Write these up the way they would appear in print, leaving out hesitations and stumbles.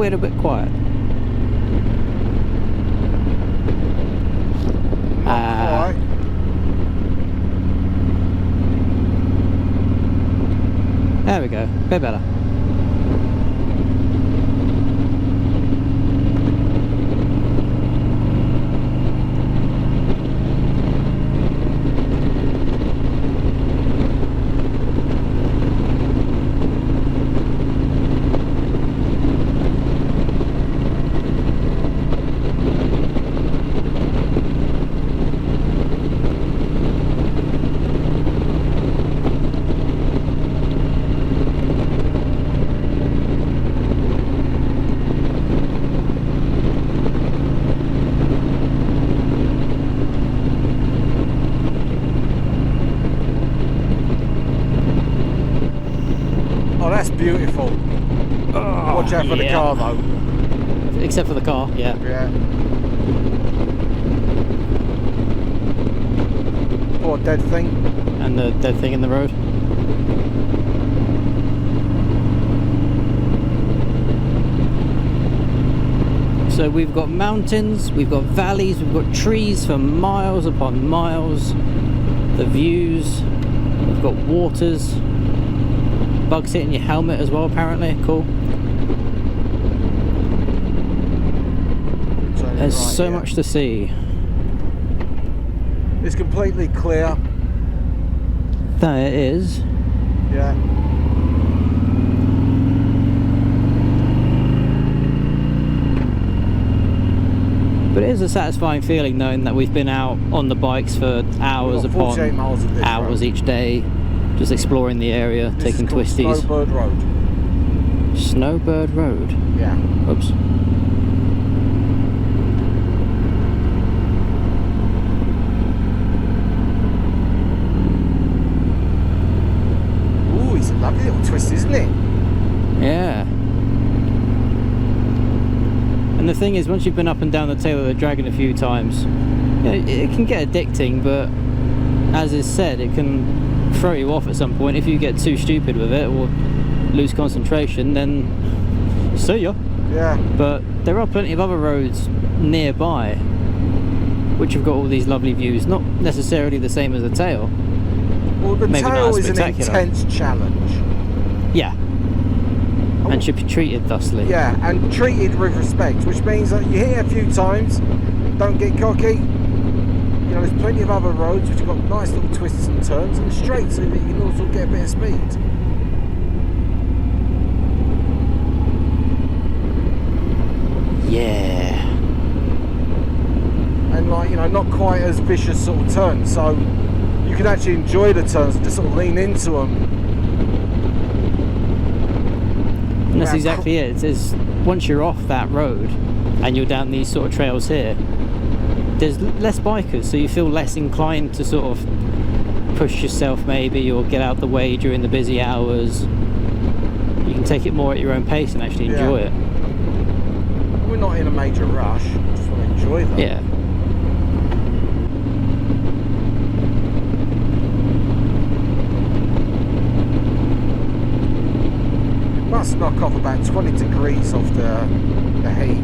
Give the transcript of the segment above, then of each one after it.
little bit quiet. Quite. There we go, a bit better. Oh, that's beautiful. Oh, Watch out for the car though. Except for the car, yeah. Yeah. Poor dead thing. And the dead thing in the road. So we've got mountains, we've got valleys, we've got trees for miles upon miles. The views, we've got waters. Bugs hitting your helmet as well, apparently. Cool. There's so much to see. It's completely clear. There it is. Yeah. But it is a satisfying feeling knowing that we've been out on the bikes for hours upon hours each day, just exploring the area, taking twisties. Snowbird Road. Snowbird Road? Yeah. Oops. Ooh, it's a lovely little twist, isn't it? Yeah. And the thing is, once you've been up and down the tail of the dragon a few times, you know, it can get addicting, but as is said, it can throw you off at some point. If you get too stupid with it or lose concentration, then see ya. Yeah. But there are plenty of other roads nearby which have got all these lovely views, not necessarily the same as the tail. Well, the Maybe tail not as is an intense challenge. Yeah. And should be treated thusly. Yeah, and treated with respect, which means that you hit it a few times, don't get cocky. You know, there's plenty of other roads which have got nice little twists and turns and straight, so that you can also get a bit of speed. Yeah. And like, you know, not quite as vicious sort of turns, so you can actually enjoy the turns and just sort of lean into them. And that's exactly it. It's once you're off that road and you're down these sort of trails here, there's less bikers, so you feel less inclined to sort of push yourself maybe, or get out the way during the busy hours. You can take it more at your own pace and actually enjoy it. We're not in a major rush, just want to enjoy them. Yeah. Must knock off about 20 degrees off the heat.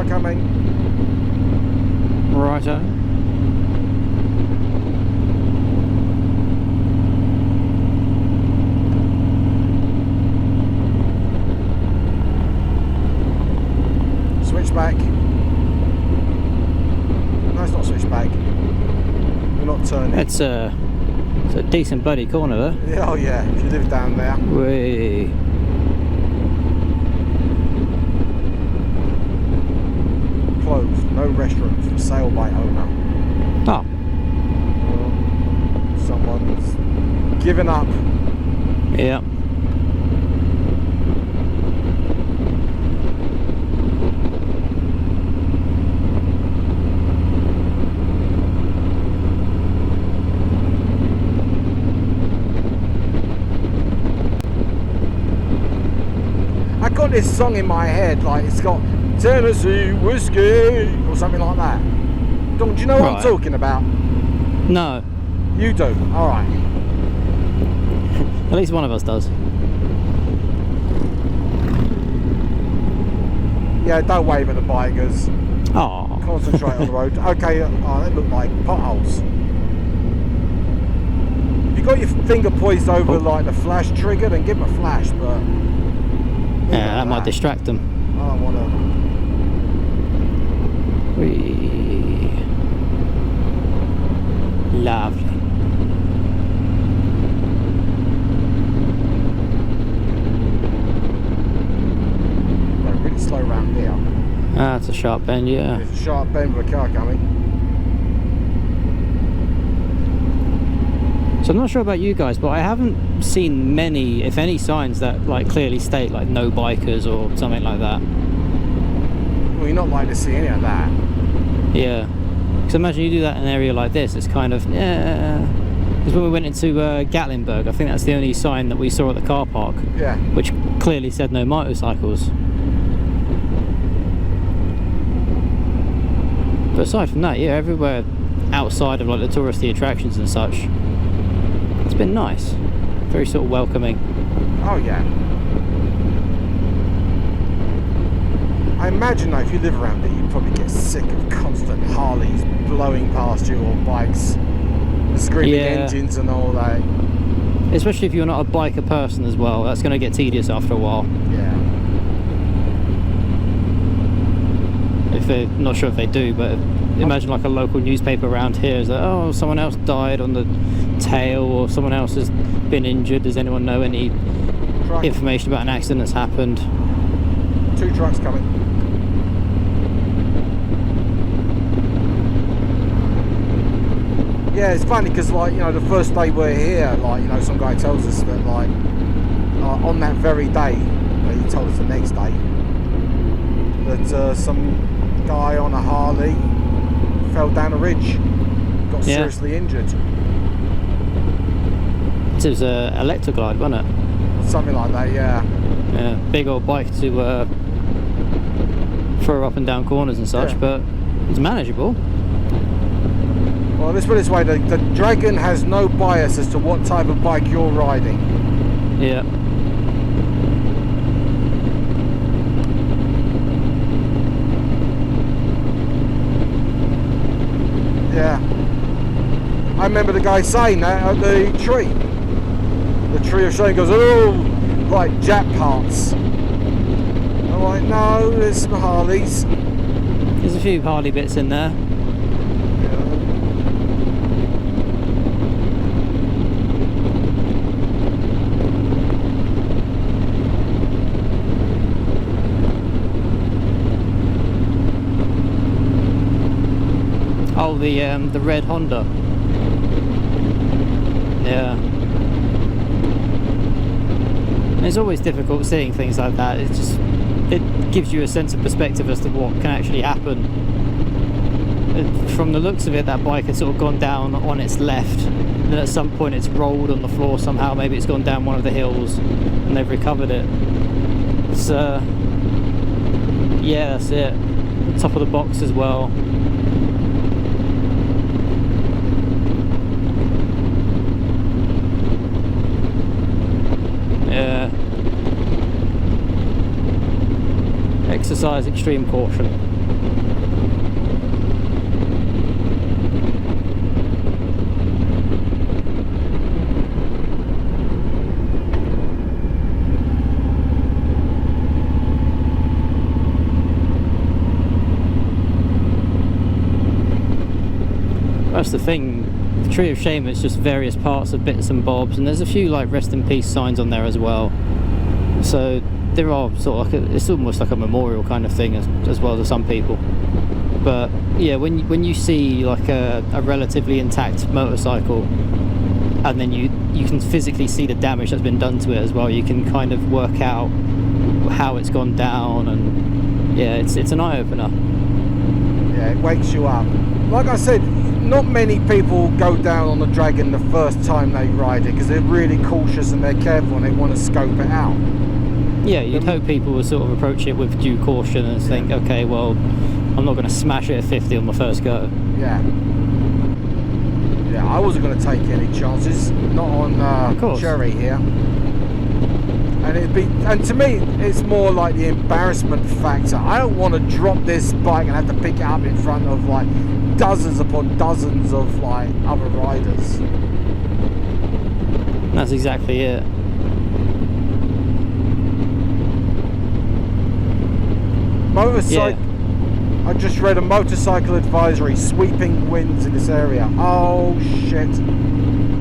Coming. Righto. Switch back. No, it's not switch back. We're not turning. It's a decent bloody corner there. Yeah, oh yeah, if you live down there. Way. Closed. No restrooms for sale by owner. Oh. Someone's given up Yeah. I got this song in my head, like it's got Tennessee whiskey or something like that. Do you know what I'm talking about? No. You do? Alright. At least one of us does. Yeah, don't wave at the bikers. Oh. Concentrate on the road. Okay, oh, they look like potholes. If you got your finger poised over like the flash trigger, then give them a flash, but... Yeah, that might distract them. I don't want to... Lovely. Really slow round here. Ah, it's a sharp bend, yeah. There's a sharp bend with a car coming. So I'm not sure about you guys, but I haven't seen many, if any, signs that like clearly state like no bikers or something like that. Well, you're not likely to see any of that. Yeah. Because imagine you do that in an area like this, it's kind of, yeah. Because when we went into Gatlinburg, I think that's the only sign that we saw at the car park. Yeah. Which clearly said no motorcycles. But aside from that, yeah, everywhere outside of like the touristy attractions and such, it's been nice. Very sort of welcoming. Oh yeah. I imagine though, if you live around here, you'd probably get sick of constant Harleys blowing past you or bikes, the screaming engines and all that. Especially if you're not a biker person as well, that's going to get tedious after a while. Yeah. If they're not sure if they do, but imagine like a local newspaper around here is like, oh, someone else died on the tail or someone else has been injured. Does anyone know any information about an accident that's happened? 2 trucks coming. Yeah, it's funny because, like, you know, the first day we're here, like, you know, some guy tells us that, like, on that very day, he told us the next day, that some guy on a Harley fell down a ridge, got seriously injured. It was a Electroglide, wasn't it? Something like that, yeah. Yeah, big old bike to throw up and down corners and such, but it's manageable. Well, let's put it this way, the Dragon has no bias as to what type of bike you're riding. Yeah. Yeah. I remember the guy saying that at the tree. The tree of shame goes, oh, like Jap parts. I'm like, no, there's some Harleys. There's a few Harley bits in there. Oh, the red Honda. Yeah. It's always difficult seeing things like that. It gives you a sense of perspective as to what can actually happen. From the looks of it, that bike has sort of gone down on its left, and then at some point it's rolled on the floor somehow. Maybe it's gone down one of the hills, and they've recovered it. It's yeah, that's it. The top of the box as well. Yeah. Exercise extreme caution. That's the thing. The Tree of Shame is just various parts of bits and bobs, and there's a few like rest in peace signs on there as well. So there are sort of like it's almost like a memorial kind of thing as well to some people. But yeah, when you see like a relatively intact motorcycle and then you can physically see the damage that's been done to it as well. You can kind of work out how it's gone down, and yeah, it's an eye-opener. Yeah, it wakes you up. Like I said, not many people go down on the Dragon the first time they ride it because they're really cautious and they're careful and they want to scope it out. Yeah, you'd hope people will sort of approach it with due caution and think, okay, well, I'm not going to smash it at 50 on my first go. Yeah. Yeah, I wasn't going to take any chances, not on Cherry here. And to me, it's more like the embarrassment factor. I don't want to drop this bike and have to pick it up in front of like dozens upon dozens of like other riders. That's exactly it. Motorcycle. Yeah. I just read a motorcycle advisory, sweeping winds in this area. Oh shit.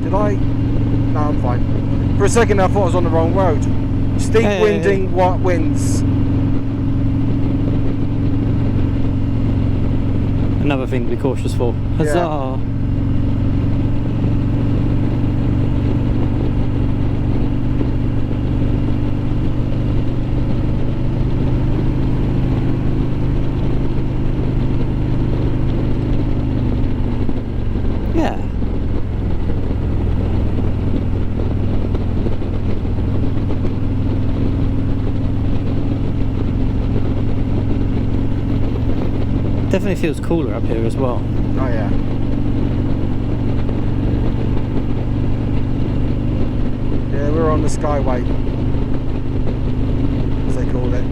Did I? No, I'm fine. For a second I thought I was on the wrong road. Steep winding winds. Another thing to be cautious for. Huzzah! Yeah. Definitely feels cooler up here as well. Oh yeah. Yeah, we're on the Skyway, as they call it.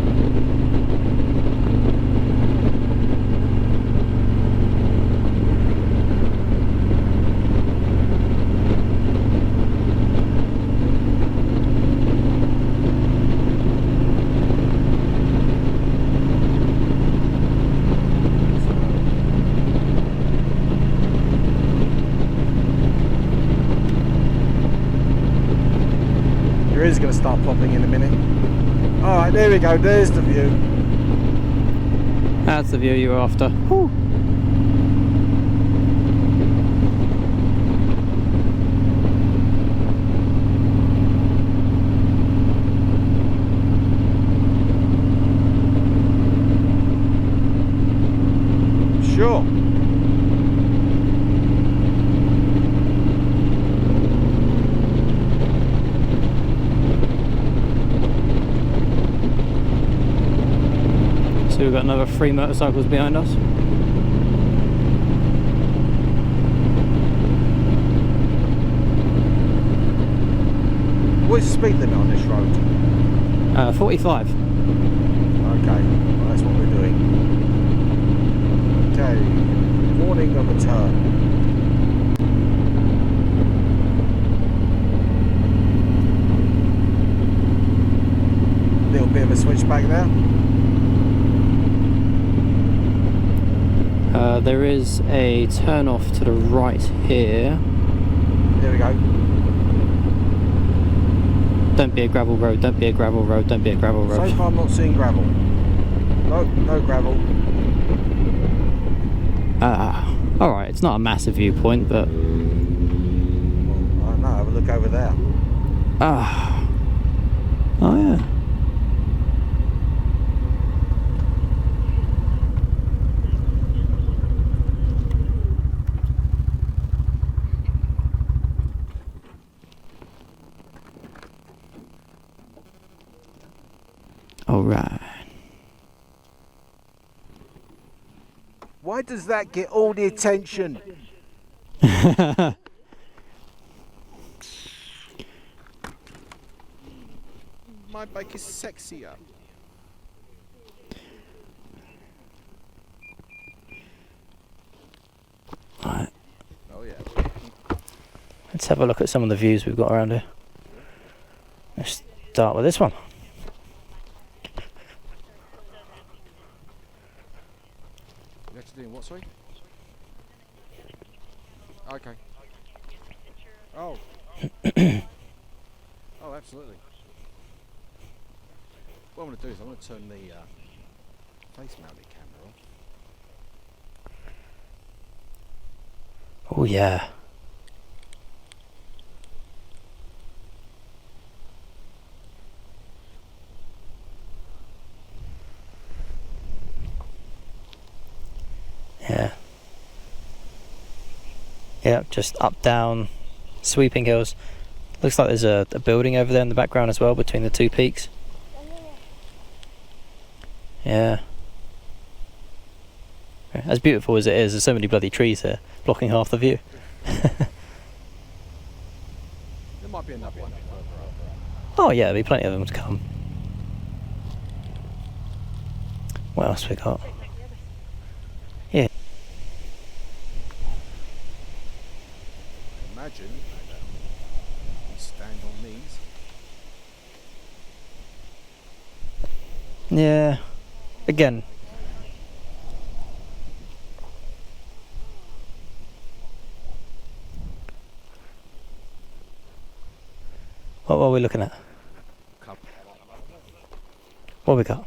Is going to start popping in a minute. Alright, there we go, there's the view. That's the view you were after. Whew. Sure. So we've got another 3 motorcycles behind us. What is the speed limit on this road? 45. Okay, well, that's what we're doing. Okay, warning of a turn. Little bit of a switchback there. There is a turn off to the right here. There we go. Don't be a gravel road, don't be a gravel road, don't be a gravel road. So far I'm not seeing gravel. No gravel. Alright, it's not a massive viewpoint, but... Well, I don't know, have a look over there. Oh yeah. Alright. Why does that get all the attention? My bike is sexier. Right. Oh yeah. Let's have a look at some of the views we've got around here. Let's start with this one. You're actually doing what, sorry? Okay. Oh. Oh, absolutely. What I'm going to do is I'm going to turn the face-mounted camera off. Oh yeah. Yeah, just up, down, sweeping hills. Looks like there's a building over there in the background as well between the two peaks. Yeah. As beautiful as it is, there's so many bloody trees here, blocking half the view. There might be another one. Oh yeah, there'll be plenty of them to come. What else we got? Yeah. Imagine you stand on these. Yeah. Again. What are we looking at? What have we got?